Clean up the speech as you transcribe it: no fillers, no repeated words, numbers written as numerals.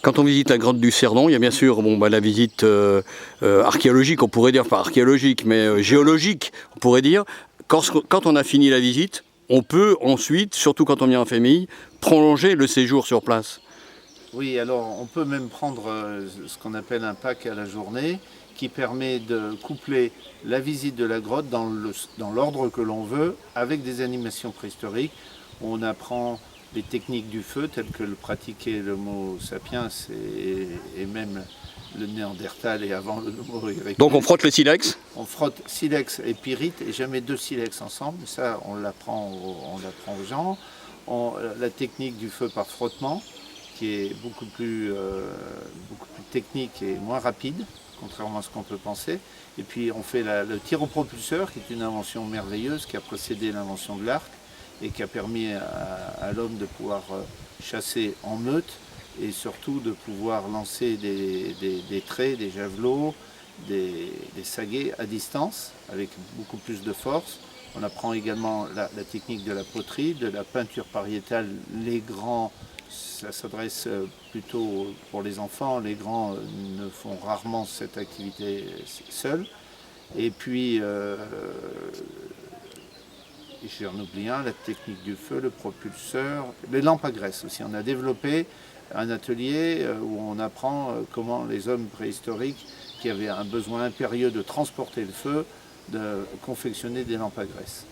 Quand on visite la grotte du Cerdon, il y a bien sûr la visite archéologique, on pourrait dire, pas archéologique, mais géologique, on pourrait dire. Quand on a fini la visite, on peut ensuite, surtout quand on vient en famille, prolonger le séjour sur place. Oui, alors on peut même prendre ce qu'on appelle un pack à la journée qui permet de coupler la visite de la grotte dans l'ordre que l'on veut avec des animations préhistoriques. On apprend les techniques du feu telles que le pratiquait l'Homo sapiens et même le Néandertal et avant le Homo erectus. Donc on frotte le silex. On frotte silex et pyrite et jamais deux silex ensemble. Ça, on l'apprend aux gens. La technique du feu par frottement, qui est beaucoup plus technique et moins rapide, contrairement à ce qu'on peut penser. Et puis on fait le tir au propulseur, qui est une invention merveilleuse qui a précédé l'invention de l'arc et qui a permis à l'homme de pouvoir chasser en meute et surtout de pouvoir lancer des traits, des javelots, des saguets à distance avec beaucoup plus de force. On apprend également la technique de la poterie, de la peinture pariétale. Les grands, ça s'adresse plutôt pour les enfants, les grands ne font rarement cette activité seuls. Et puis, j'en oublie un, la technique du feu, le propulseur, les lampes à graisse aussi. On a développé un atelier où on apprend comment les hommes préhistoriques qui avaient un besoin impérieux de transporter le feu, de confectionner des lampes à graisse.